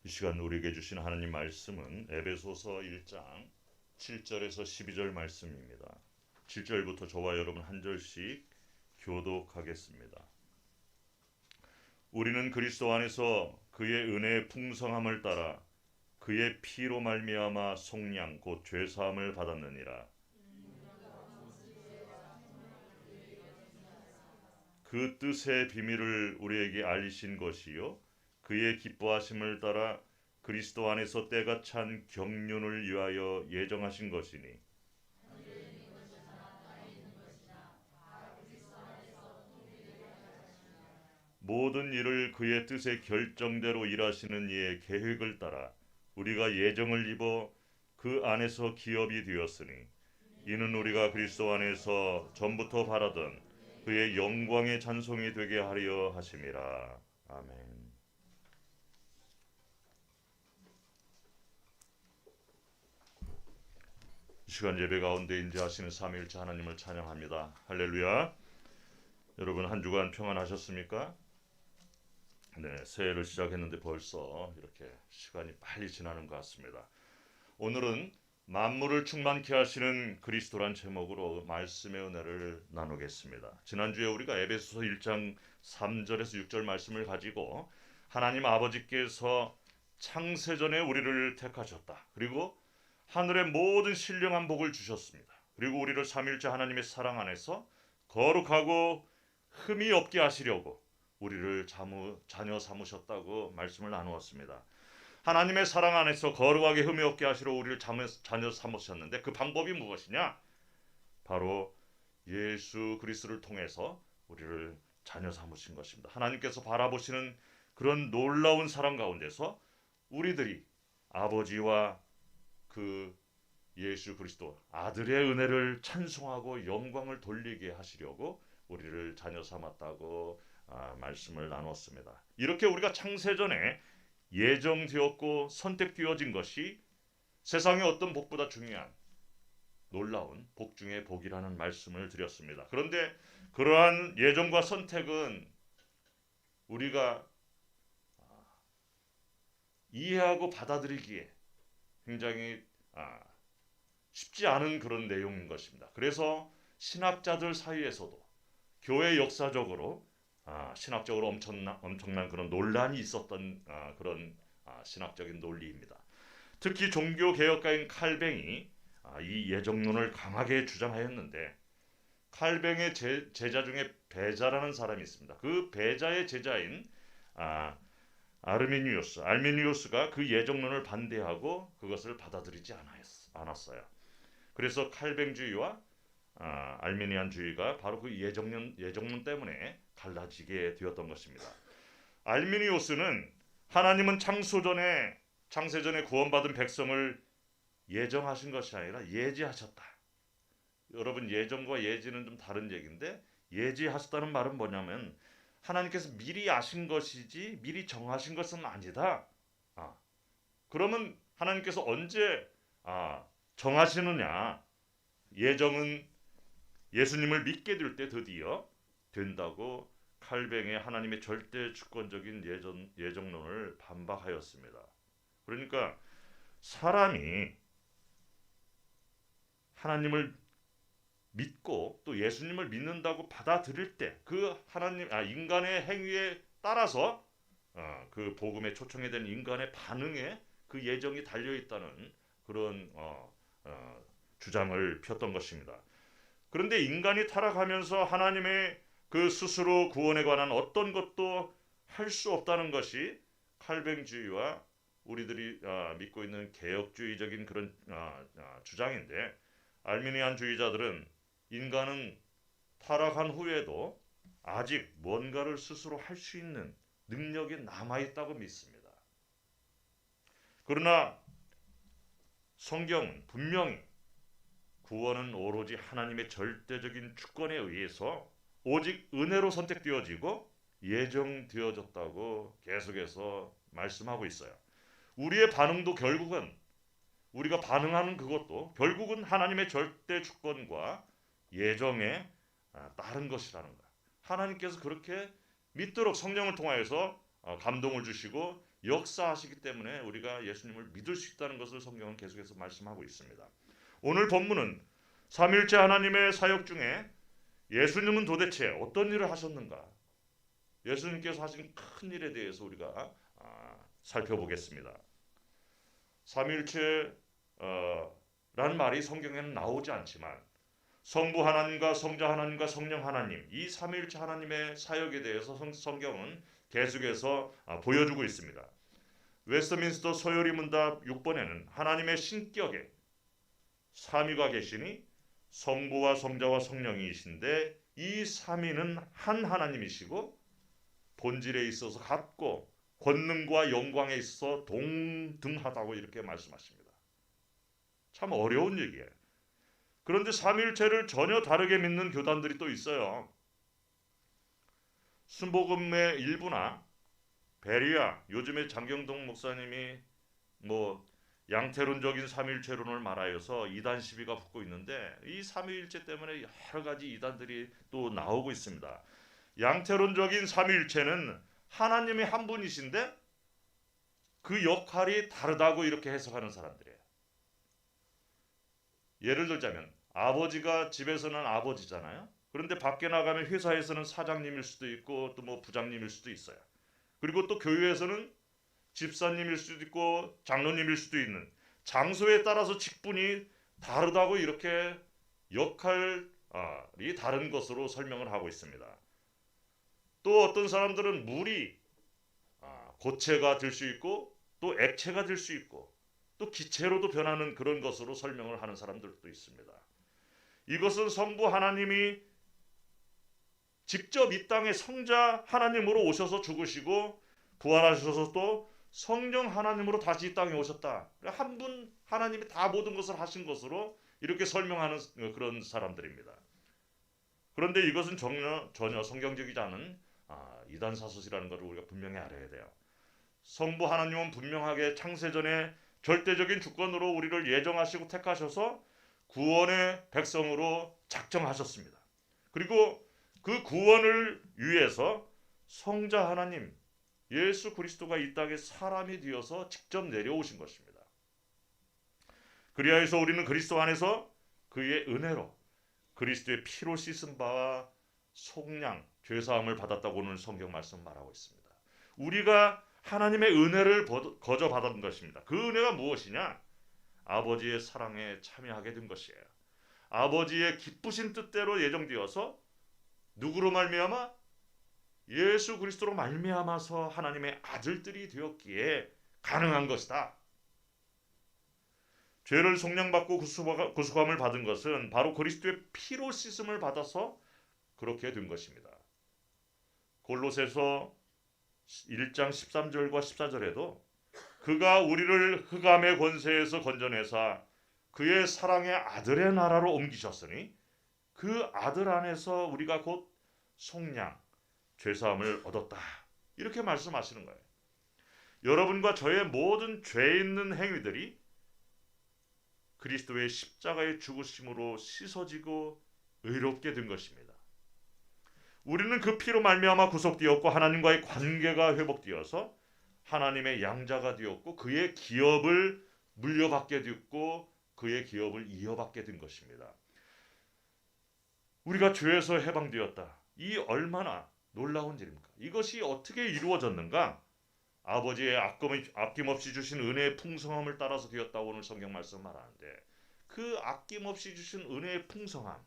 이 시간 우리에게 주신 하나님 말씀은 에베소서 1장 7절에서 12절 말씀입니다. 7절부터 저와 여러분 한 절씩 교독하겠습니다. 우리는 그리스도 안에서 그의 은혜의 풍성함을 따라 그의 피로 말미암아 속량 곧 죄사함을 받았느니라. 그 뜻의 비밀을 우리에게 알리신 것이요 그의 기뻐하심을 따라 그리스도 안에서 때가 찬 경륜을 위하여 예정하신 것이니 모든 일을 그의 뜻의 결정대로 일하시는 이의 계획을 따라 우리가 예정을 입어 그 안에서 기업이 되었으니 이는 우리가 그리스도 안에서 전부터 바라던 그의 영광의 찬송이 되게 하려 하심이라. 아멘. 이 시간 예배 가운데 인재하시는 삼위일체 하나님을 찬양합니다. 할렐루야. 여러분 한 주간 평안하셨습니까? 네, 새해를 시작했는데 벌써 이렇게 시간이 빨리 지나는 것 같습니다. 오늘은 만물을 충만케 하시는 그리스도란 제목으로 말씀의 은혜를 나누겠습니다. 지난주에 우리가 에베소서 1장 3절에서 6절 말씀을 가지고 하나님 아버지께서 창세전에 우리를 택하셨다. 그리고 하늘의 모든 신령한 복을 주셨습니다. 그리고 우리를 삼위일체 하나님의 사랑 안에서 거룩하고 흠이 없게 하시려고 우리를 자녀 삼으셨다고 말씀을 나누었습니다. 하나님의 사랑 안에서 거룩하게 흠이 없게 하시러 우리를 자녀 삼으셨는데 그 방법이 무엇이냐? 바로 예수 그리스도를 통해서 우리를 자녀 삼으신 것입니다. 하나님께서 바라보시는 그런 놀라운 사랑 가운데서 우리들이 아버지와 그 예수 그리스도 아들의 은혜를 찬송하고 영광을 돌리게 하시려고 우리를 자녀 삼았다고 말씀을 나눴습니다. 이렇게 우리가 창세전에 예정되었고 선택되어진 것이 세상의 어떤 복보다 중요한 놀라운 복 중의 복이라는 말씀을 드렸습니다. 그런데 그러한 예정과 선택은 우리가 이해하고 받아들이기에 굉장히 쉽지 않은 그런 내용인 것입니다. 그래서 신학자들 사이에서도 교회 역사적으로 신학적으로 엄청난 그런 논란이 있었던 그런 신학적인 논리입니다. 특히 종교개혁가인 칼뱅이 이 예정론을 강하게 주장하였는데 칼뱅의 제자 중에 베자라는 사람이 있습니다. 그 베자의 제자인 알메니우스가 그 예정론을 반대하고 그것을 받아들이지 않았어요. 그래서 칼뱅주의와 알메니안주의가 바로 그 예정론 때문에 갈라지게 되었던 것입니다. 알메니우스는 하나님은 창세전에 구원받은 백성을 예정하신 것이 아니라 예지하셨다. 여러분 예정과 예지는 좀 다른 얘기인데 예지하셨다는 말은 뭐냐면 하나님께서 미리 아신 것이지 미리 정하신 것은 아니다. 그러면 하나님께서 언제 정하시느냐? 예정은 예수님을 믿게 될 때 드디어 된다고 칼뱅의 하나님의 절대 주권적인 예정론을 반박하였습니다. 그러니까 사람이 하나님을 믿고 또 예수님을 믿는다고 받아들일 때 그 인간의 행위에 따라서 그 복음에 초청이 된 인간의 반응에 그 예정이 달려 있다는 그런 주장을 폈던 것입니다. 그런데 인간이 타락하면서 하나님의 그 스스로 구원에 관한 어떤 것도 할 수 없다는 것이 칼뱅주의와 우리들이 믿고 있는 개혁주의적인 그런 주장인데 알미니안주의자들은 인간은 타락한 후에도 아직 뭔가를 스스로 할 수 있는 능력이 남아있다고 믿습니다. 그러나 성경은 분명히 구원은 오로지 하나님의 절대적인 주권에 의해서 오직 은혜로 선택되어지고 예정되어졌다고 계속해서 말씀하고 있어요. 우리의 반응도 결국은 우리가 반응하는 그것도 결국은 하나님의 절대 주권과 예정에 따른 것이라는 거야. 하나님께서 그렇게 믿도록 성령을 통하여서 감동을 주시고 역사하시기 때문에 우리가 예수님을 믿을 수 있다는 것을 성경은 계속해서 말씀하고 있습니다. 오늘 본문은 삼위일체 하나님의 사역 중에 예수님은 도대체 어떤 일을 하셨는가? 예수님께서 하신 큰 일에 대해서 우리가 살펴보겠습니다. 삼위일체 라는 말이 성경에는 나오지 않지만 성부 하나님과 성자 하나님과 성령 하나님, 이 삼위일체 하나님의 사역에 대해서 성경은 계속해서 보여주고 있습니다. 웨스트민스터 소요리 문답 6번에는 하나님의 신격에 삼위가 계시니 성부와 성자와 성령이신데 이 삼위는 한 하나님이시고 본질에 있어서 같고 권능과 영광에 있어 동등하다고 이렇게 말씀하십니다. 참 어려운 얘기예요. 그런데 삼위일체를 전혀 다르게 믿는 교단들이 또 있어요. 순복음의 일부나 베리아, 요즘에 장경동 목사님이 양태론적인 삼위일체론을 말하여서 이단 시비가 붙고 있는데 이 삼위일체 때문에 여러 가지 이단들이 또 나오고 있습니다. 양태론적인 삼위일체는 하나님이 한 분이신데 그 역할이 다르다고 이렇게 해석하는 사람들이에요. 예를 들자면 아버지가 집에서는 아버지잖아요. 그런데 밖에 나가면 회사에서는 사장님일 수도 있고 또 부장님일 수도 있어요. 그리고 또 교회에서는 집사님일 수도 있고 장로님일 수도 있는, 장소에 따라서 직분이 다르다고 이렇게 역할이 다른 것으로 설명을 하고 있습니다. 또 어떤 사람들은 물이 고체가 될 수 있고 또 액체가 될 수 있고 또 기체로도 변하는 그런 것으로 설명을 하는 사람들도 있습니다. 이것은 성부 하나님이 직접 이 땅에 성자 하나님으로 오셔서 죽으시고 부활하셔서 또 성령 하나님으로 다시 이 땅에 오셨다. 한 분 하나님이 다 모든 것을 하신 것으로 이렇게 설명하는 그런 사람들입니다. 그런데 이것은 전혀 성경적이지 않은 이단 사설이라는 것을 우리가 분명히 알아야 돼요. 성부 하나님은 분명하게 창세전에 절대적인 주권으로 우리를 예정하시고 택하셔서 구원의 백성으로 작정하셨습니다. 그리고 그 구원을 위해서 성자 하나님 예수 그리스도가 이 땅에 사람이 되어서 직접 내려오신 것입니다. 그리하여서 우리는 그리스도 안에서 그의 은혜로 그리스도의 피로 씻은 바와 속량 죄사함을 받았다고 오늘 성경 말씀 말하고 있습니다. 우리가 하나님의 은혜를 거저 받은 것입니다. 그 은혜가 무엇이냐? 아버지의 사랑에 참여하게 된 것이에요. 아버지의 기쁘신 뜻대로 예정되어서 누구로 말미암아? 예수 그리스도로 말미암아서 하나님의 아들들이 되었기에 가능한 것이다. 죄를 속량받고 구속함을 받은 것은 바로 그리스도의 피로 씻음을 받아서 그렇게 된 것입니다. 골로새서 1장 13절과 14절에도 그가 우리를 흑암의 권세에서 건져내사 그의 사랑의 아들의 나라로 옮기셨으니 그 아들 안에서 우리가 곧 속량 죄사함을 얻었다. 이렇게 말씀하시는 거예요. 여러분과 저의 모든 죄 있는 행위들이 그리스도의 십자가의 죽으심으로 씻어지고 의롭게 된 것입니다. 우리는 그 피로 말미암아 구속되었고 하나님과의 관계가 회복되어서 하나님의 양자가 되었고 그의 기업을 물려받게 되었고 그의 기업을 이어받게 된 것입니다. 우리가 죄에서 해방되었다. 이 얼마나 놀라운 일입니까? 이것이 어떻게 이루어졌는가? 아버지의 아낌없이 주신 은혜의 풍성함을 따라서 되었다고 오늘 성경 말씀 말하는데 그 아낌없이 주신 은혜의 풍성함,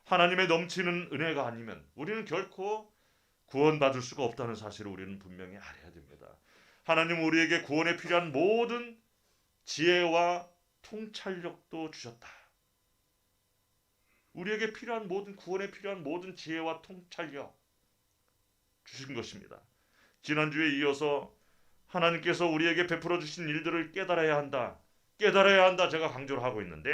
하나님의 넘치는 은혜가 아니면 우리는 결코 구원받을 수가 없다는 사실을 우리는 분명히 알아야 됩니다. 하나님은 우리에게 구원에 필요한 모든 지혜와 통찰력도 주셨다. 우리에게 필요한 구원에 필요한 모든 지혜와 통찰력 주신 것입니다. 지난주에 이어서 하나님께서 우리에게 베풀어 주신 일들을 깨달아야 한다. 제가 강조를 하고 있는데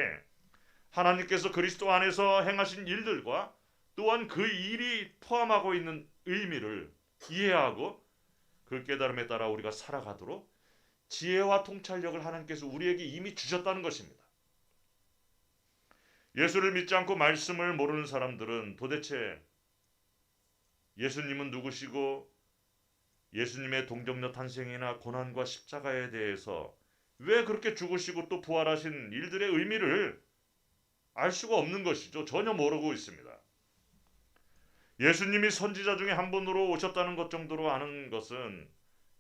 하나님께서 그리스도 안에서 행하신 일들과 또한 그 일이 포함하고 있는 의미를 이해하고 그 깨달음에 따라 우리가 살아가도록 지혜와 통찰력을 하나님께서 우리에게 이미 주셨다는 것입니다. 예수를 믿지 않고 말씀을 모르는 사람들은 도대체 예수님은 누구시고 예수님의 동정녀 탄생이나 고난과 십자가에 대해서 왜 그렇게 죽으시고 또 부활하신 일들의 의미를 알 수가 없는 것이죠. 전혀 모르고 있습니다. 예수님이 선지자 중에 한 분으로 오셨다는 것 정도로 아는 것은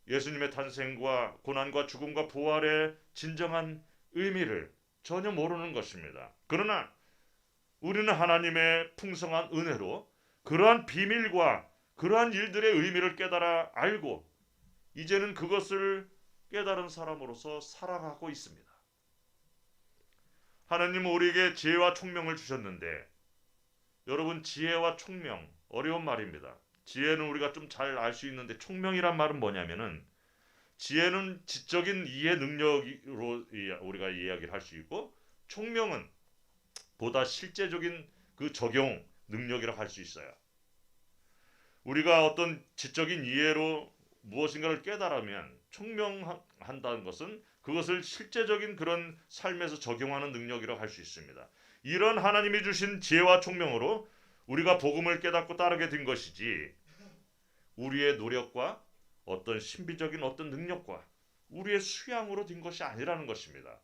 예수님의 탄생과 고난과 죽음과 부활의 진정한 의미를 전혀 모르는 것입니다. 그러나 우리는 하나님의 풍성한 은혜로 그러한 비밀과 그러한 일들의 의미를 깨달아 알고 이제는 그것을 깨달은 사람으로서 살아가고 있습니다. 하나님은 우리에게 지혜와 총명을 주셨는데 여러분, 지혜와 총명 어려운 말입니다. 지혜는 우리가 좀 잘 알 수 있는데 총명이란 말은 뭐냐면은 지혜는 지적인 이해 능력으로 우리가 이야기를 할 수 있고 총명은 보다 실제적인 그 적용 능력이라 할 수 있어요. 우리가 어떤 지적인 이해로 무엇인가를 깨달으면 총명한다는 것은 그것을 실제적인 그런 삶에서 적용하는 능력이라고 할 수 있습니다. 이런 하나님이 주신 지혜와 총명으로 우리가 복음을 깨닫고 따르게 된 것이지 우리의 노력과 어떤 신비적인 어떤 능력과 우리의 수양으로 된 것이 아니라는 것입니다.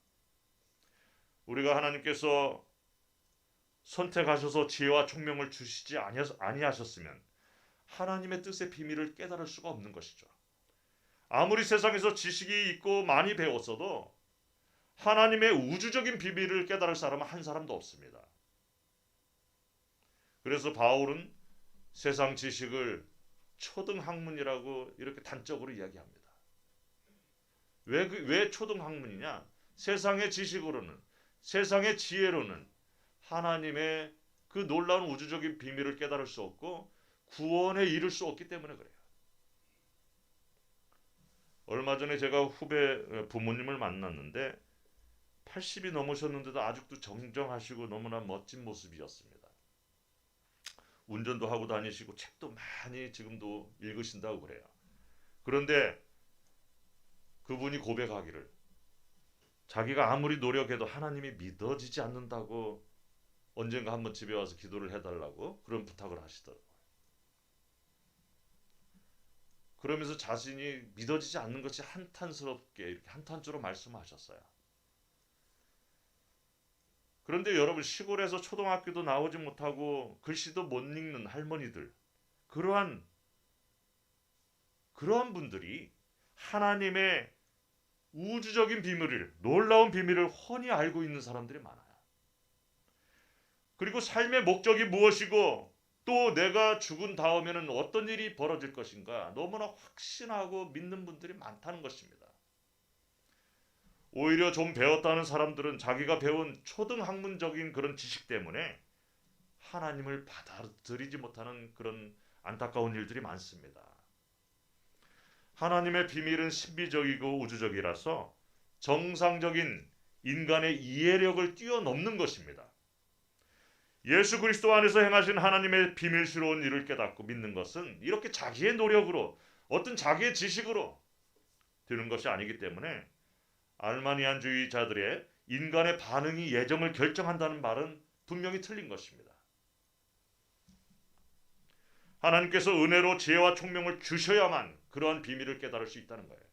우리가 하나님께서 선택하셔서 지혜와 총명을 주시지 아니하셨으면 하나님의 뜻의 비밀을 깨달을 수가 없는 것이죠. 아무리 세상에서 지식이 있고 많이 배웠어도 하나님의 우주적인 비밀을 깨달을 사람은 한 사람도 없습니다. 그래서 바울은 세상 지식을 초등학문이라고 이렇게 단적으로 이야기합니다. 왜 초등학문이냐? 세상의 지식으로는, 세상의 지혜로는 하나님의 그 놀라운 우주적인 비밀을 깨달을 수 없고 구원에 이를 수 없기 때문에 그래요. 얼마 전에 제가 후배 부모님을 만났는데 80이 넘으셨는데도 아직도 정정하시고 너무나 멋진 모습이었습니다. 운전도 하고 다니시고 책도 많이 지금도 읽으신다고 그래요. 그런데 그분이 고백하기를 자기가 아무리 노력해도 하나님이 믿어지지 않는다고 언젠가 한번 집에 와서 기도를 해달라고 그런 부탁을 하시더라고요. 그러면서 자신이 믿어지지 않는 것이 한탄스럽게 이렇게 한탄주로 말씀하셨어요. 그런데 여러분, 시골에서 초등학교도 나오지 못하고 글씨도 못 읽는 할머니들, 그러한 분들이 하나님의 우주적인 비밀을, 놀라운 비밀을 훤히 알고 있는 사람들이 많아요. 그리고 삶의 목적이 무엇이고 또 내가 죽은 다음에는 어떤 일이 벌어질 것인가 너무나 확신하고 믿는 분들이 많다는 것입니다. 오히려 좀 배웠다는 사람들은 자기가 배운 초등학문적인 그런 지식 때문에 하나님을 받아들이지 못하는 그런 안타까운 일들이 많습니다. 하나님의 비밀은 신비적이고 우주적이라서 정상적인 인간의 이해력을 뛰어넘는 것입니다. 예수 그리스도 안에서 행하신 하나님의 비밀스러운 일을 깨닫고 믿는 것은 이렇게 자기의 노력으로 어떤 자기의 지식으로 되는 것이 아니기 때문에 알마니안주의자들의 인간의 반응이 예정을 결정한다는 말은 분명히 틀린 것입니다. 하나님께서 은혜로 지혜와 총명을 주셔야만 그러한 비밀을 깨달을 수 있다는 거예요.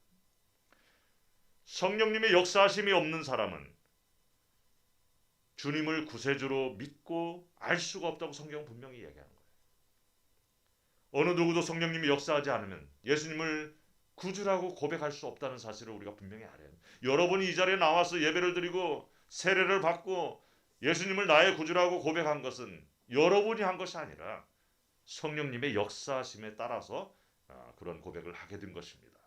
성령님의 역사하심이 없는 사람은 주님을 구세주로 믿고 알 수가 없다고 성경은 분명히 얘기하는 거예요. 어느 누구도 성령님이 역사하지 않으면 예수님을 구주라고 고백할 수 없다는 사실을 우리가 분명히 알아야 해요. 여러분이 이 자리에 나와서 예배를 드리고 세례를 받고 예수님을 나의 구주라고 고백한 것은 여러분이 한 것이 아니라 성령님의 역사하심에 따라서 그런 고백을 하게 된 것입니다.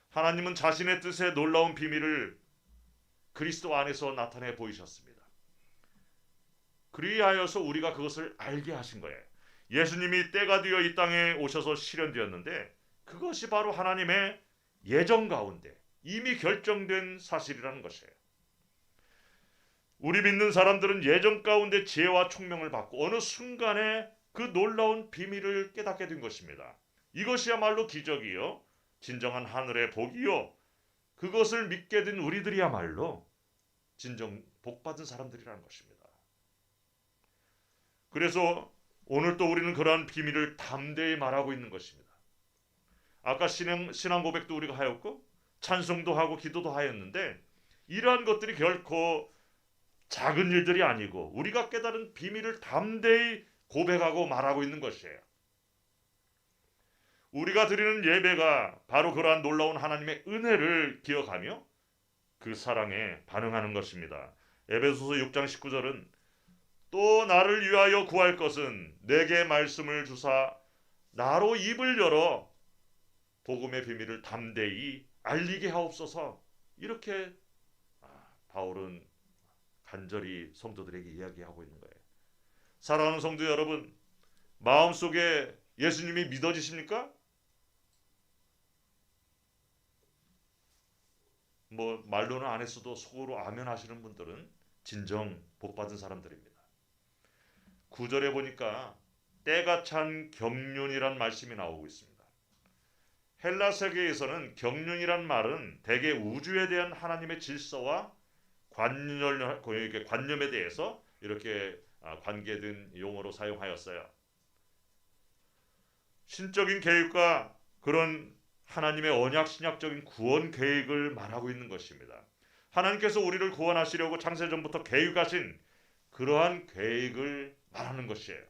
하나님은 자신의 뜻의 놀라운 비밀을 그리스도 안에서 나타내 보이셨습니다. 그리하여서 우리가 그것을 알게 하신 거예요. 예수님이 때가 되어 이 땅에 오셔서 실현되었는데 그것이 바로 하나님의 예정 가운데 이미 결정된 사실이라는 것이에요. 우리 믿는 사람들은 예정 가운데 지혜와 총명을 받고 어느 순간에 그 놀라운 비밀을 깨닫게 된 것입니다. 이것이야말로 기적이요, 진정한 하늘의 복이요, 그것을 믿게 된 우리들이야말로 진정 복받은 사람들이라는 것입니다. 그래서 오늘 또 우리는 그러한 비밀을 담대히 말하고 있는 것입니다. 아까 신앙 고백도 우리가 하였고 찬송도 하고 기도도 하였는데 이러한 것들이 결코 작은 일들이 아니고 우리가 깨달은 비밀을 담대히 고백하고 말하고 있는 것이에요. 우리가 드리는 예배가 바로 그러한 놀라운 하나님의 은혜를 기억하며 그 사랑에 반응하는 것입니다. 에베소서 6장 19절은 또 나를 위하여 구할 것은 내게 말씀을 주사 나로 입을 열어 복음의 비밀을 담대히 알리게 하옵소서. 이렇게 바울은 간절히 성도들에게 이야기하고 있는 거예요. 사랑하는 성도 여러분, 마음속에 예수님이 믿어지십니까? 뭐 말로는 안 했어도 속으로 아멘 하시는 분들은 진정 복받은 사람들입니다. 9절에 보니까 때가 찬 경륜이란 말씀이 나오고 있습니다. 헬라 세계에서는 경륜이란 말은 대개 우주에 대한 하나님의 질서와 관념에 대해서 이렇게 관계된 용어로 사용하였어요. 신적인 계획과 그런 하나님의 언약 신약적인 구원 계획을 말하고 있는 것입니다. 하나님께서 우리를 구원하시려고 창세전부터 계획하신 그러한 계획을 말하는 것이에요.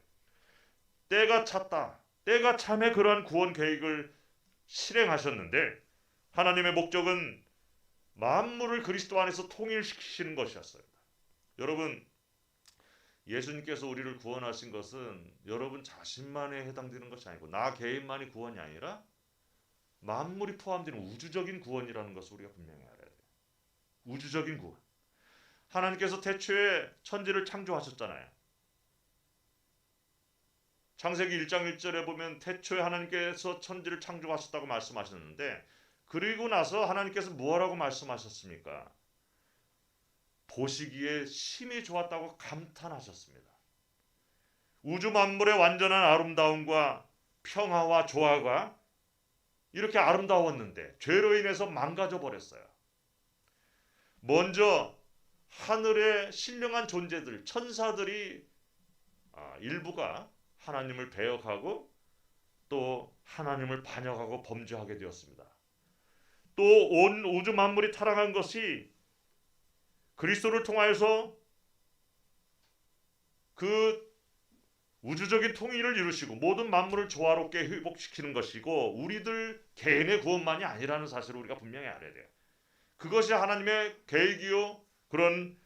때가 찼다. 때가 참에 그러한 구원 계획을 실행하셨는데 하나님의 목적은 만물을 그리스도 안에서 통일시키시는 것이었어요. 여러분, 예수님께서 우리를 구원하신 것은 여러분 자신만에 해당되는 것이 아니고 나 개인만이 구원이 아니라 만물이 포함되는 우주적인 구원이라는 것을 우리가 분명히 알아야 돼요. 우주적인 구원. 하나님께서 태초에 천지를 창조하셨잖아요. 창세기 1장 1절에 보면 태초에 하나님께서 천지를 창조하셨다고 말씀하셨는데 그리고 나서 하나님께서 무엇라고 말씀하셨습니까? 보시기에 심히 좋았다고 감탄하셨습니다. 우주 만물의 완전한 아름다움과 평화와 조화가 이렇게 아름다웠는데 죄로 인해서 망가져 버렸어요. 먼저 하늘의 신령한 존재들, 천사들이 일부가 하나님을 배역하고 또 하나님을 반역하고 범죄하게 되었습니다. 또 온 우주 만물이 타락한 것이 그리스도를 통하여서 그 우주적인 통일을 이루시고 모든 만물을 조화롭게 회복시키는 것이고 우리들 개인의 구원만이 아니라는 사실을 우리가 분명히 알아야 돼요. 그것이 하나님의 계획이요 그런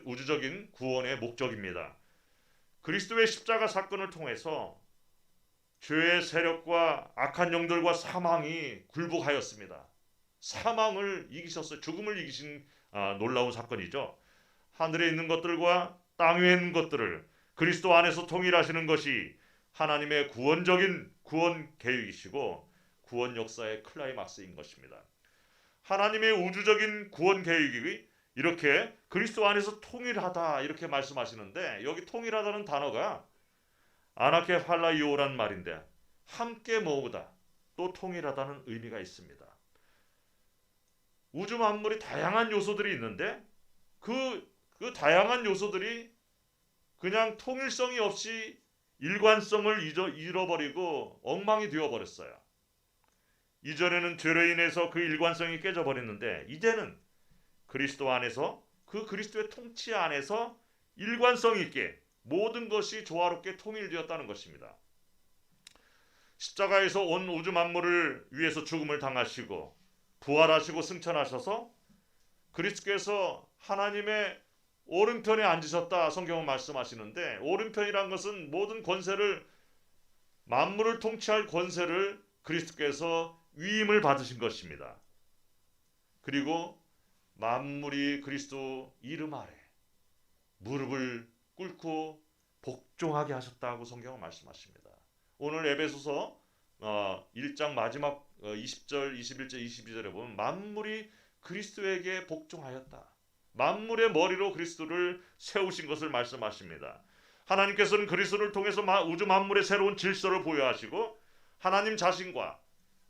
우주적인 구원의 목적입니다. 그리스도의 십자가 사건을 통해서 죄의 세력과 악한 영들과 사망이 굴복하였습니다. 사망을 이기셨어요. 죽음을 이기신 놀라운 사건이죠. 하늘에 있는 것들과 땅 위에 있는 것들을 그리스도 안에서 통일하시는 것이 하나님의 구원적인 구원 계획이시고 구원 역사의 클라이막스인 것입니다. 하나님의 우주적인 구원 계획이 이렇게 그리스도 안에서 통일하다 이렇게 말씀하시는데 여기 통일하다는 단어가 아나케 팔라이오란 말인데 함께 모으다 또 통일하다는 의미가 있습니다. 우주 만물이 다양한 요소들이 있는데 그 다양한 요소들이 그냥 통일성이 없이 일관성을 잃어버리고 엉망이 되어버렸어요. 이전에는 죄로 인해서 그 일관성이 깨져버렸는데 이제는 그리스도 안에서 그 그리스도의 통치 안에서 일관성 있게 모든 것이 조화롭게 통일되었다는 것입니다. 십자가에서 온 우주 만물을 위해서 죽음을 당하시고 부활하시고 승천하셔서 그리스도께서 하나님의 오른편에 앉으셨다 성경은 말씀하시는데 오른편이란 것은 모든 권세를 만물을 통치할 권세를 그리스도께서 위임을 받으신 것입니다. 그리고 만물이 그리스도 이름 아래 무릎을 꿇고 복종하게 하셨다고 성경은 말씀하십니다. 오늘 에베소서 1장 마지막 20절, 21절, 22절에 보면 만물이 그리스도에게 복종하였다. 만물의 머리로 그리스도를 세우신 것을 말씀하십니다. 하나님께서는 그리스도를 통해서 우주 만물의 새로운 질서를 부여하시고 하나님 자신과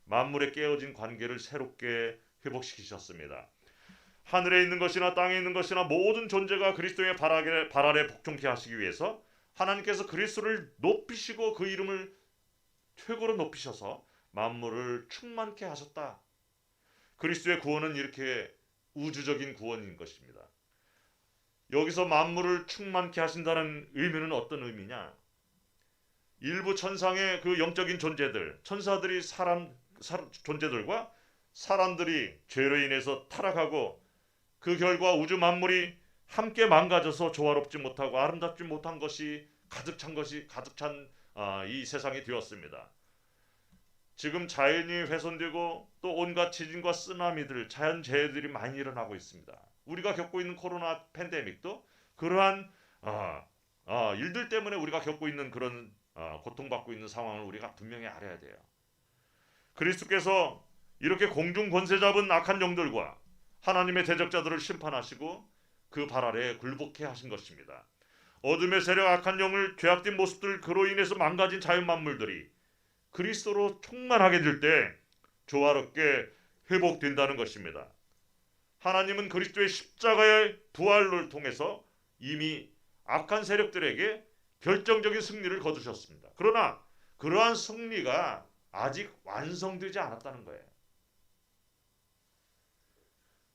만물의 깨어진 관계를 새롭게 회복시키셨습니다. 하늘에 있는 것이나 땅에 있는 것이나 모든 존재가 그리스도의 발 아래 복종케 하시기 위해서 하나님께서 그리스도를 높이시고 그 이름을 최고로 높이셔서 만물을 충만케 하셨다. 그리스도의 구원은 이렇게 우주적인 구원인 것입니다. 여기서 만물을 충만케 하신다는 의미는 어떤 의미냐? 일부 천상의 그 영적인 존재들, 천사들이 존재들과 사람들이 죄로 인해서 타락하고 그 결과 우주 만물이 함께 망가져서 조화롭지 못하고 아름답지 못한 것이 가득 찬 이 세상이 되었습니다. 지금 자연이 훼손되고 또 온갖 지진과 쓰나미들, 자연재해들이 많이 일어나고 있습니다. 우리가 겪고 있는 코로나 팬데믹도 그러한 일들 때문에 우리가 겪고 있는 그런 고통받고 있는 상황을 우리가 분명히 알아야 돼요. 그리스도께서 이렇게 공중 권세 잡은 악한 영들과 하나님의 대적자들을 심판하시고 그 발 아래에 굴복해 하신 것입니다. 어둠의 세력 악한 영을 죄악된 모습들 그로 인해서 망가진 자연 만물들이 그리스도로 충만하게 될 때 조화롭게 회복된다는 것입니다. 하나님은 그리스도의 십자가의 부활을 통해서 이미 악한 세력들에게 결정적인 승리를 거두셨습니다. 그러나 그러한 승리가 아직 완성되지 않았다는 거예요.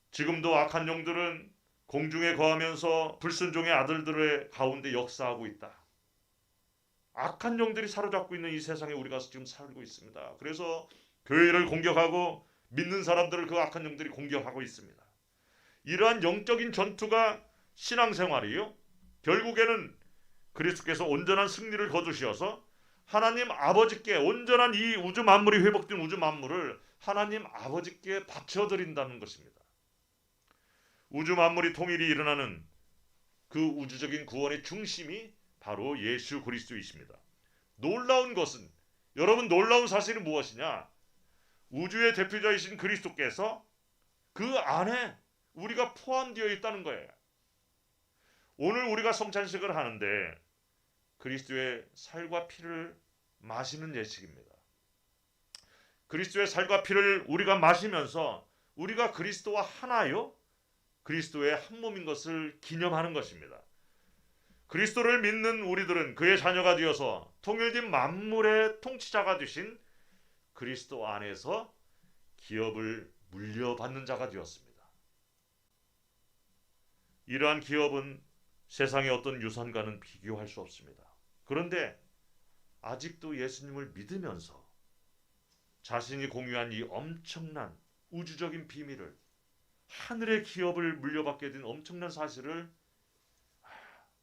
지금도 악한 영들은 공중에 거하면서 불순종의 아들들의 가운데 역사하고 있다. 악한 영들이 사로잡고 있는 이 세상에 우리가 지금 살고 있습니다. 그래서 교회를 공격하고 믿는 사람들을 그 악한 영들이 공격하고 있습니다. 이러한 영적인 전투가 신앙생활이요. 결국에는 그리스도께서 온전한 승리를 거두셔서 하나님 아버지께 온전한 이 우주 만물이 회복된 우주 만물을 하나님 아버지께 바쳐드린다는 것입니다. 우주 만물이 통일이 일어나는 그 우주적인 구원의 중심이 바로 예수 그리스도이십니다. 놀라운 것은 여러분 놀라운 사실은 무엇이냐? 우주의 대표자이신 그리스도께서 그 안에 우리가 포함되어 있다는 거예요. 오늘 우리가 성찬식을 하는데 그리스도의 살과 피를 마시는 예식입니다. 그리스도의 살과 피를 우리가 마시면서 우리가 그리스도와 하나요? 그리스도의 한 몸인 것을 기념하는 것입니다. 그리스도를 믿는 우리들은 그의 자녀가 되어서 통일된 만물의 통치자가 되신 그리스도 안에서 기업을 물려받는 자가 되었습니다. 이러한 기업은 세상의 어떤 유산과는 비교할 수 없습니다. 그런데 아직도 예수님을 믿으면서 자신이 공유한 이 엄청난 우주적인 비밀을 하늘의 기업을 물려받게 된 엄청난 사실을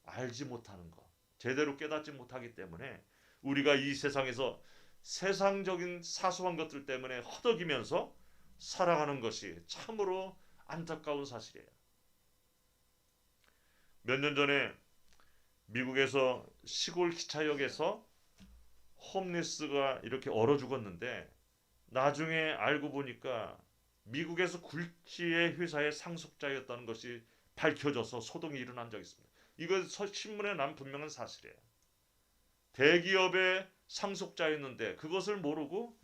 알지 못하는 것, 제대로 깨닫지 못하기 때문에 우리가 이 세상에서 세상적인 사소한 것들 때문에 허덕이면서 살아가는 것이 참으로 안타까운 사실이에요. 몇 년 전에 미국에서 시골 기차역에서 홈리스가 이렇게 얼어 죽었는데 나중에 알고 보니까 미국에서 굴지의 회사의 상속자였다는 것이 밝혀져서 소동이 일어난 적이 있습니다. 이건 신문에 난 분명한 사실이에요. 대기업의 상속자였는데 그것을 모르고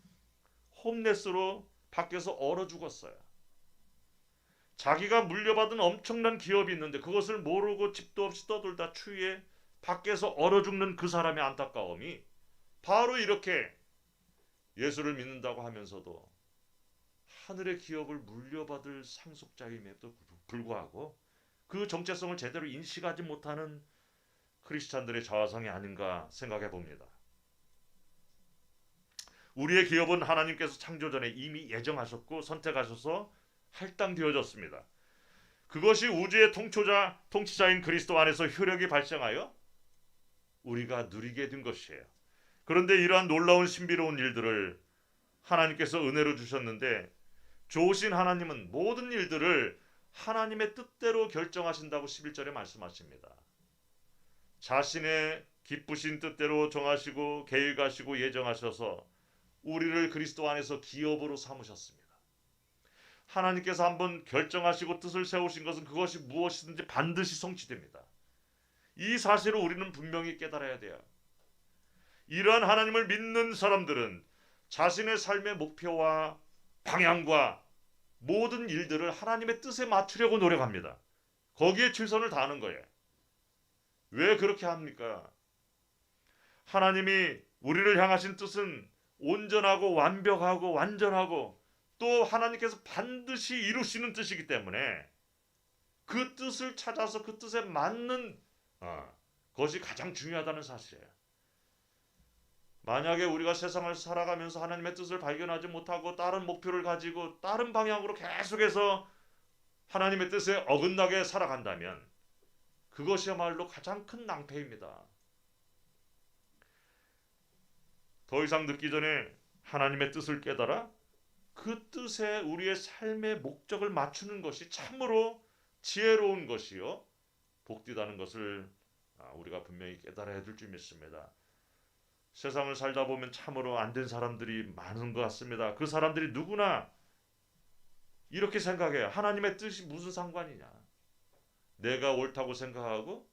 홈리스로 밖에서 얼어 죽었어요. 자기가 물려받은 엄청난 기업이 있는데 그것을 모르고 집도 없이 떠돌다 추위에 밖에서 얼어 죽는 그 사람의 안타까움이 바로 이렇게 예수를 믿는다고 하면서도 하늘의 기업을 물려받을 상속자임에도 불구하고 그 정체성을 제대로 인식하지 못하는 크리스찬들의 자화상이 아닌가 생각해 봅니다. 우리의 기업은 하나님께서 창조 전에 이미 예정하셨고 선택하셔서 할당되어졌습니다. 그것이 우주의 통치자인 그리스도 안에서 효력이 발생하여 우리가 누리게 된 것이에요. 그런데 이러한 놀라운 신비로운 일들을 하나님께서 은혜로 주셨는데 좋으신 하나님은 모든 일들을 하나님의 뜻대로 결정하신다고 11절에 말씀하십니다. 자신의 기쁘신 뜻대로 정하시고 계획하시고 예정하셔서 우리를 그리스도 안에서 기업으로 삼으셨습니다. 하나님께서 한번 결정하시고 뜻을 세우신 것은 그것이 무엇이든지 반드시 성취됩니다. 이 사실을 우리는 분명히 깨달아야 돼요. 이러한 하나님을 믿는 사람들은 자신의 삶의 목표와 방향과 모든 일들을 하나님의 뜻에 맞추려고 노력합니다. 거기에 최선을 다하는 거예요. 왜 그렇게 합니까? 하나님이 우리를 향하신 뜻은 온전하고 완벽하고 완전하고 또 하나님께서 반드시 이루시는 뜻이기 때문에 그 뜻을 찾아서 그 뜻에 맞는 것이 가장 중요하다는 사실이에요. 만약에 우리가 세상을 살아가면서 하나님의 뜻을 발견하지 못하고 다른 목표를 가지고 다른 방향으로 계속해서 하나님의 뜻에 어긋나게 살아간다면 그것이야말로 가장 큰 낭패입니다. 더 이상 늦기 전에 하나님의 뜻을 깨달아 그 뜻에 우리의 삶의 목적을 맞추는 것이 참으로 지혜로운 것이요 복되다는 것을 우리가 분명히 깨달아야 될 줄 믿습니다. 세상을 살다 보면 참으로 안 된 사람들이 많은 것 같습니다. 그 사람들이 누구나 이렇게 생각해요. 하나님의 뜻이 무슨 상관이냐. 내가 옳다고 생각하고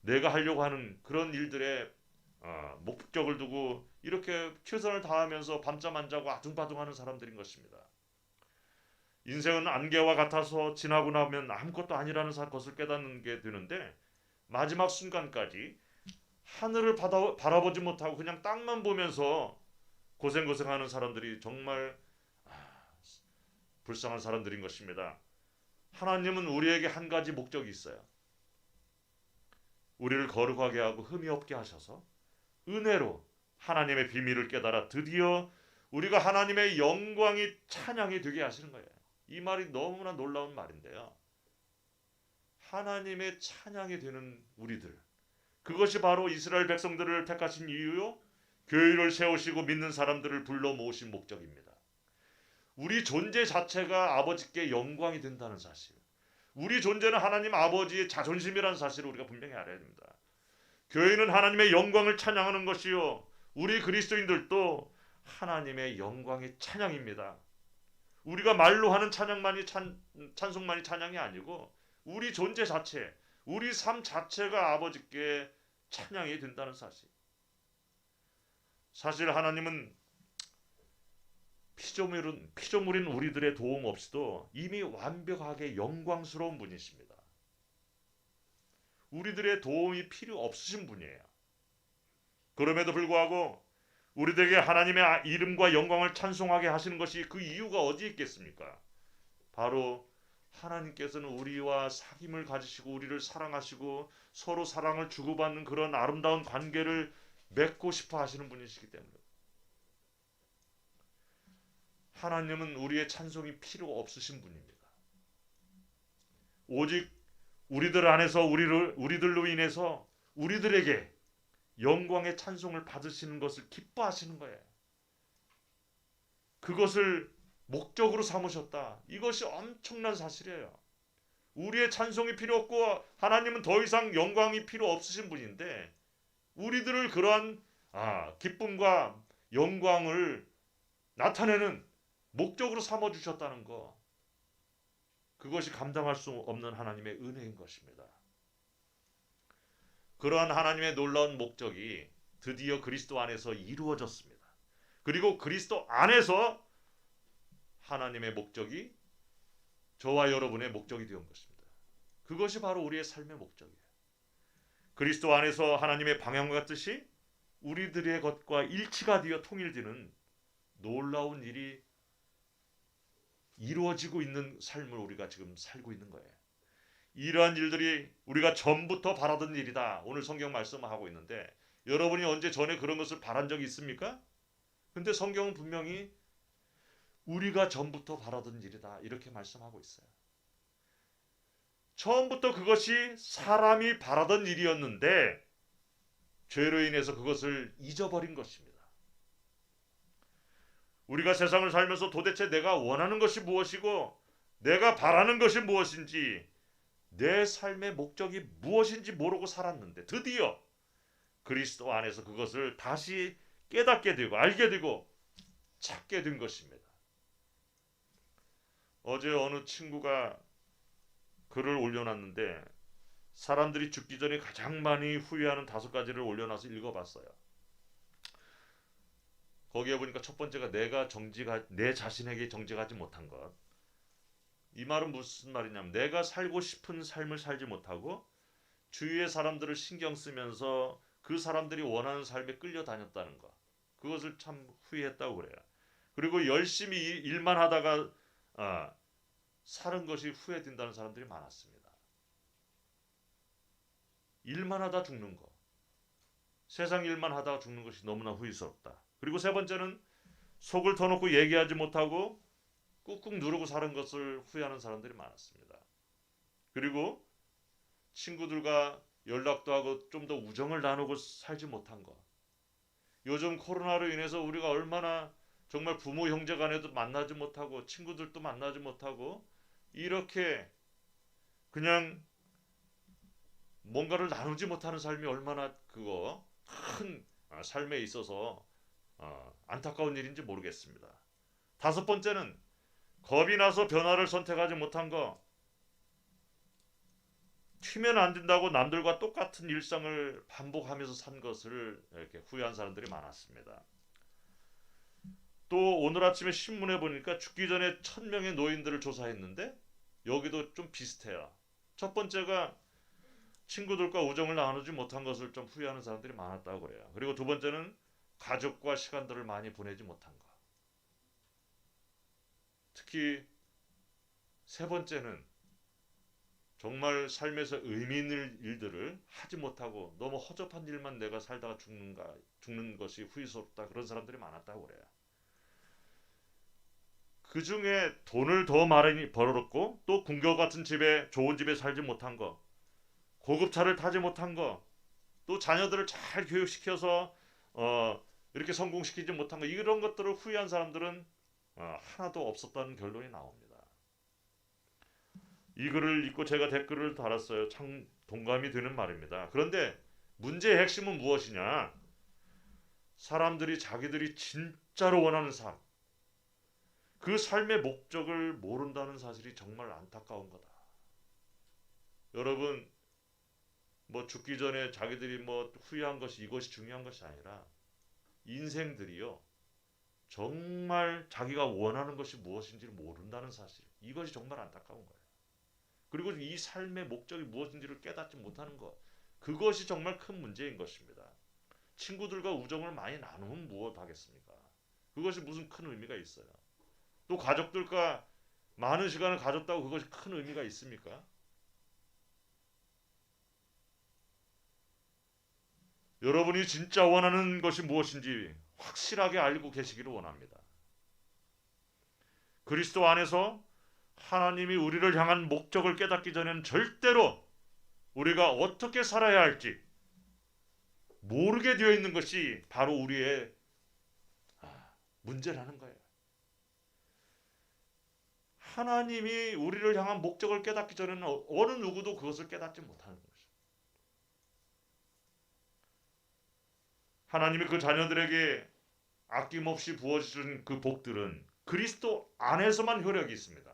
내가 하려고 하는 그런 일들에 목적을 두고 이렇게 최선을 다하면서 밤잠 안 자고 아둥바둥하는 사람들인 것입니다. 인생은 안개와 같아서 지나고 나면 아무것도 아니라는 것을 깨닫는 게 되는데 마지막 순간까지 하늘을 바라보지 못하고 그냥 땅만 보면서 고생하는 사람들이 정말 불쌍한 사람들인 것입니다. 하나님은 우리에게 한 가지 목적이 있어요. 우리를 거룩하게 하고 흠이 없게 하셔서 은혜로 하나님의 비밀을 깨달아 드디어 우리가 하나님의 영광이 찬양이 되게 하시는 거예요. 이 말이 너무나 놀라운 말인데요. 하나님의 찬양이 되는 우리들, 그것이 바로 이스라엘 백성들을 택하신 이유요, 교회를 세우시고 믿는 사람들을 불러 모으신 목적입니다. 우리 존재 자체가 아버지께 영광이 된다는 사실, 우리 존재는 하나님 아버지의 자존심이라는 사실을 우리가 분명히 알아야 됩니다. 교회는 하나님의 영광을 찬양하는 것이요, 우리 그리스도인들도 하나님의 영광의 찬양입니다. 우리가 말로 하는 찬양만이 찬송만이 찬양이 아니고 우리 존재 자체, 우리 삶 자체가 아버지께 찬양이 된다는 사실. 사실 하나님은 피조물인 우리들의 도움 없이도 이미 완벽하게 영광스러운 분이십니다. 우리들의 도움이 필요 없으신 분이에요. 그럼에도 불구하고 우리들에게 하나님의 이름과 영광을 찬송하게 하시는 것이 그 이유가 어디에 있겠습니까? 바로 하나님께서는 우리와 사귐을 가지시고 우리를 사랑하시고 서로 사랑을 주고받는 그런 아름다운 관계를 맺고 싶어 하시는 분이시기 때문에 하나님은 우리의 찬송이 필요 없으신 분입니다. 오직 우리들 안에서 우리들로 인해서 우리들에게 영광의 찬송을 받으시는 것을 기뻐하시는 거예요. 그것을 목적으로 삼으셨다. 이것이 엄청난 사실이에요. 우리의 찬송이 필요 없고 하나님은 더 이상 영광이 필요 없으신 분인데 우리들을 그러한 기쁨과 영광을 나타내는 목적으로 삼아주셨다는 것, 그것이 감당할 수 없는 하나님의 은혜인 것입니다. 그러한 하나님의 놀라운 목적이 드디어 그리스도 안에서 이루어졌습니다. 그리고 그리스도 안에서 하나님의 목적이 저와 여러분의 목적이 되는 것입니다. 그것이 바로 우리의 삶의 목적이에요. 그리스도 안에서 하나님의 방향과 뜻이 우리들의 것과 일치가 되어 통일되는 놀라운 일이 이루어지고 있는 삶을 우리가 지금 살고 있는 거예요. 이러한 일들이 우리가 전부터 바라던 일이다. 오늘 성경 말씀하고 있는데 여러분이 언제 전에 그런 것을 바란 적이 있습니까? 근데 성경은 분명히 우리가 전부터 바라던 일이다. 이렇게 말씀하고 있어요. 처음부터 그것이 사람이 바라던 일이었는데 죄로 인해서 그것을 잊어버린 것입니다. 우리가 세상을 살면서 도대체 내가 원하는 것이 무엇이고 내가 바라는 것이 무엇인지 내 삶의 목적이 무엇인지 모르고 살았는데 드디어 그리스도 안에서 그것을 다시 깨닫게 되고 알게 되고 찾게 된 것입니다. 어제 어느 친구가 글을 올려놨는데 사람들이 죽기 전에 가장 많이 후회하는 5가지를 올려놔서 읽어봤어요. 거기에 보니까 첫 번째가 내 자신에게 정직하지 못한 것. 이 말은 무슨 말이냐면 내가 살고 싶은 삶을 살지 못하고 주위의 사람들을 신경 쓰면서 그 사람들이 원하는 삶에 끌려다녔다는 것. 그것을 참 후회했다고 그래요. 그리고 열심히 일만 하다가 사는 것이 후회된다는 사람들이 많았습니다. 일만 하다 죽는 거. 세상 일만 하다가 죽는 것이 너무나 후회스럽다. 그리고 세 번째는 속을 터놓고 얘기하지 못하고 꾹꾹 누르고 사는 것을 후회하는 사람들이 많았습니다. 그리고 친구들과 연락도 하고 좀 더 우정을 나누고 살지 못한 것. 요즘 코로나로 인해서 우리가 얼마나 정말 부모 형제 간에도 만나지 못하고 친구들도 만나지 못하고 이렇게 그냥 뭔가를 나누지 못하는 삶이 얼마나 그거 큰 삶에 있어서 안타까운 일인지 모르겠습니다. 다섯 번째는 겁이 나서 변화를 선택하지 못한 거. 튀면 안 된다고 남들과 똑같은 일상을 반복하면서 산 것을 이렇게 후회한 사람들이 많았습니다. 또 오늘 아침에 신문에 보니까 죽기 전에 1,000명의 노인들을 조사했는데 여기도 좀 비슷해요. 첫 번째가 친구들과 우정을 나누지 못한 것을 좀 후회하는 사람들이 많았다고 그래요. 그리고 두 번째는 가족과 시간들을 많이 보내지 못한 것. 특히 세 번째는 정말 삶에서 의미 있는 일들을 하지 못하고 너무 허접한 일만 내가 살다가 죽는 것이 후회스럽다. 그런 사람들이 많았다고 그래요. 그 중에 돈을 더 많이 벌었고 또 궁궐 같은 집에 좋은 집에 살지 못한 거, 고급차를 타지 못한 거, 또 자녀들을 잘 교육시켜서 이렇게 성공시키지 못한 거, 이런 것들을 후회한 사람들은 하나도 없었다는 결론이 나옵니다. 이 글을 읽고 제가 댓글을 달았어요. 참 동감이 되는 말입니다. 그런데 문제의 핵심은 무엇이냐? 사람들이 자기들이 진짜로 원하는 삶, 그 삶의 목적을 모른다는 사실이 정말 안타까운 거다. 여러분, 뭐 죽기 전에 자기들이 뭐 후회한 것이 이것이 중요한 것이 아니라 인생들이요, 정말 자기가 원하는 것이 무엇인지를 모른다는 사실, 이것이 정말 안타까운 거예요. 그리고 이 삶의 목적이 무엇인지를 깨닫지 못하는 것, 그것이 정말 큰 문제인 것입니다. 친구들과 우정을 많이 나누면 무엇하겠습니까? 그것이 무슨 큰 의미가 있어요? 또 가족들과 많은 시간을 가졌다고 그것이 큰 의미가 있습니까? 여러분이 진짜 원하는 것이 무엇인지 확실하게 알고 계시기를 원합니다. 그리스도 안에서 하나님이 우리를 향한 목적을 깨닫기 전에는 절대로 우리가 어떻게 살아야 할지 모르게 되어 있는 것이 바로 우리의 문제라는 거예요. 하나님이 우리를 향한 목적을 깨닫기 전에는 어느 누구도 그것을 깨닫지 못하는 것이죠. 하나님이 그 자녀들에게 아낌없이 부어주신 그 복들은 그리스도 안에서만 효력이 있습니다.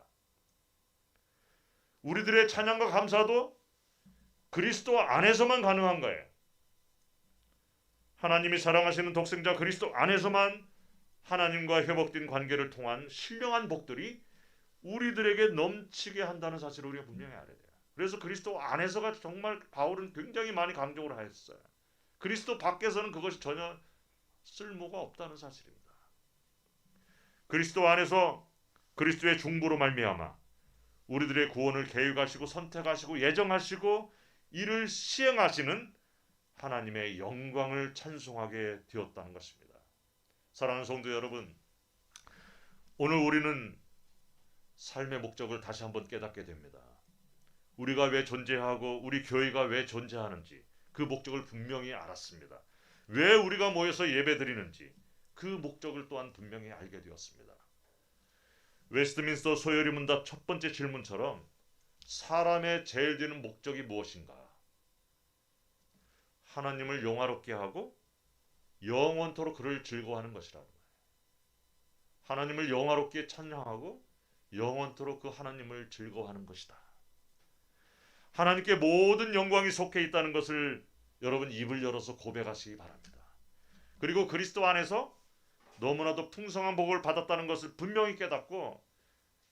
우리들의 찬양과 감사도 그리스도 안에서만 가능한 거예요. 하나님이 사랑하시는 독생자 그리스도 안에서만 하나님과 회복된 관계를 통한 신령한 복들이 우리들에게 넘치게 한다는 사실을 우리가 분명히 알아야 돼요. 그래서 그리스도 안에서가 정말 바울은 굉장히 많이 강조를 하였어요. 그리스도 밖에서는 그것이 전혀 쓸모가 없다는 사실입니다. 그리스도 안에서 그리스도의 중보로 말미암아 우리들의 구원을 계획하시고 선택하시고 예정하시고 이를 시행하시는 하나님의 영광을 찬송하게 되었다는 것입니다. 사랑하는 성도 여러분, 오늘 우리는 삶의 목적을 다시 한번 깨닫게 됩니다. 우리가 왜 존재하고 우리 교회가 왜 존재하는지 그 목적을 분명히 알았습니다. 왜 우리가 모여서 예배드리는지 그 목적을 또한 분명히 알게 되었습니다. 웨스트민스터 소요리 문답 첫 번째 질문처럼 사람의 제일 되는 목적이 무엇인가? 하나님을 영화롭게 하고 영원토록 그를 즐거워하는 것이라는 거예요. 하나님을 영화롭게 찬양하고 영원토록 그 하나님을 즐거워하는 것이다. 하나님께 모든 영광이 속해 있다는 것을 여러분 입을 열어서 고백하시기 바랍니다. 그리고 그리스도 안에서 너무나도 풍성한 복을 받았다는 것을 분명히 깨닫고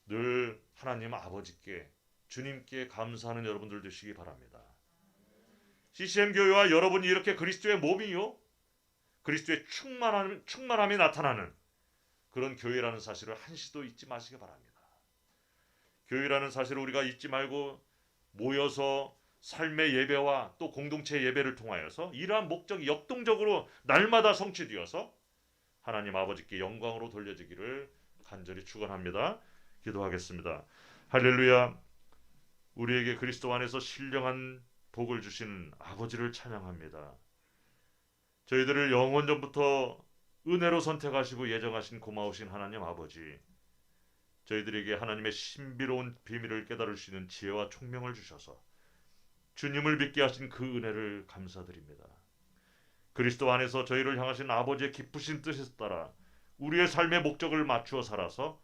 늘 하나님 아버지께 주님께 감사하는 여러분들 되시기 바랍니다. CCM 교회와 여러분이 이렇게 그리스도의 몸이요 그리스도의 충만함이 나타나는 그런 교회라는 사실을 한시도 잊지 마시기 바랍니다. 교회라는 사실을 우리가 잊지 말고 모여서 삶의 예배와 또 공동체 예배를 통하여서 이러한 목적이 역동적으로 날마다 성취되어서 하나님 아버지께 영광으로 돌려지기를 간절히 축원합니다. 기도하겠습니다. 할렐루야. 우리에게 그리스도 안에서 신령한 복을 주시는 아버지를 찬양합니다. 저희들을 영원전부터 은혜로 선택하시고 예정하신 고마우신 하나님 아버지, 저희들에게 하나님의 신비로운 비밀을 깨달을 수 있는 지혜와 총명을 주셔서 주님을 믿게 하신 그 은혜를 감사드립니다. 그리스도 안에서 저희를 향하신 아버지의 기쁘신 뜻에 따라 우리의 삶의 목적을 맞추어 살아서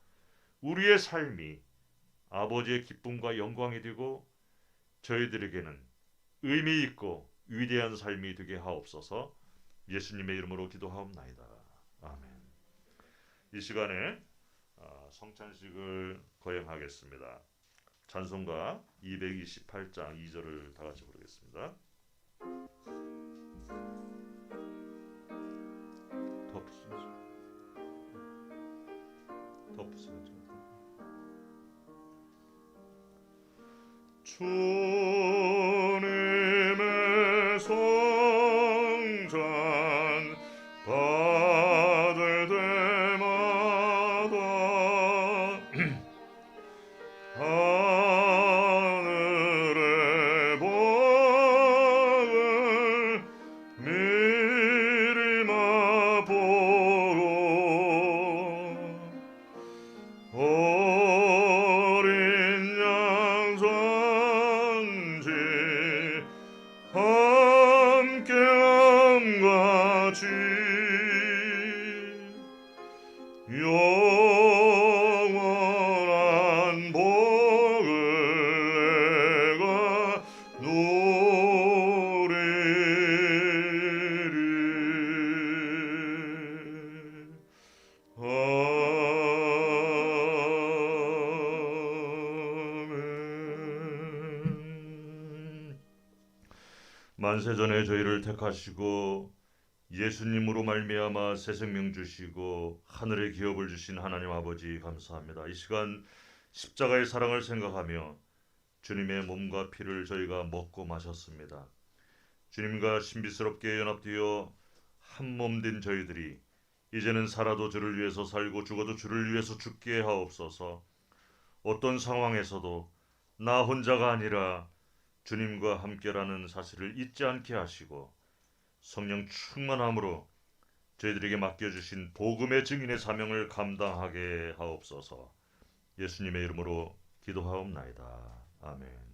우리의 삶이 아버지의 기쁨과 영광이 되고 저희들에게는 의미 있고 위대한 삶이 되게 하옵소서. 예수님의 이름으로 기도하옵나이다. 아멘. 이 시간에 성찬식을 거행하겠습니다. 찬송가 228장 2절을 다 같이 부르겠습니다. 주님의 성찬 받을 때마다 하늘의 복을 미리 맛보고 어린 양 잔치 함께함 같이 영원한 복을 내가 누리리. 아멘. 만세전에 저희를 택하시고 예수님으로 말미암아 새 생명 주시고 하늘의 기업을 주신 하나님 아버지 감사합니다. 이 시간 십자가의 사랑을 생각하며 주님의 몸과 피를 저희가 먹고 마셨습니다. 주님과 신비스럽게 연합되어 한 몸 된 저희들이 이제는 살아도 주를 위해서 살고 죽어도 주를 위해서 죽게 하옵소서. 어떤 상황에서도 나 혼자가 아니라 주님과 함께라는 사실을 잊지 않게 하시고 성령 충만함으로 저희들에게 맡겨주신 복음의 증인의 사명을 감당하게 하옵소서. 예수님의 이름으로 기도하옵나이다. 아멘.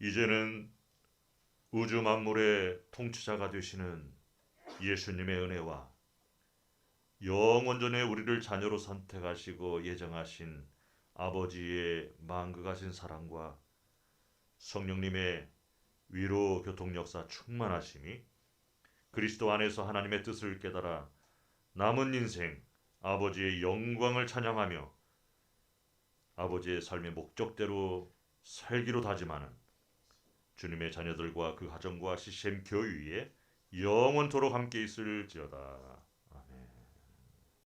이제는 우주 만물의 통치자가 되시는 예수님의 은혜와 영원전에 우리를 자녀로 선택하시고 예정하신 아버지의 만극하신 사랑과 성령님의 위로 교통 역사 충만하심이 그리스도 안에서 하나님의 뜻을 깨달아 남은 인생 아버지의 영광을 찬양하며 아버지의 삶의 목적대로 살기로 다짐하는 주님의 자녀들과 그 가정과 CCM 교회에 영원토록 함께 있을지어다.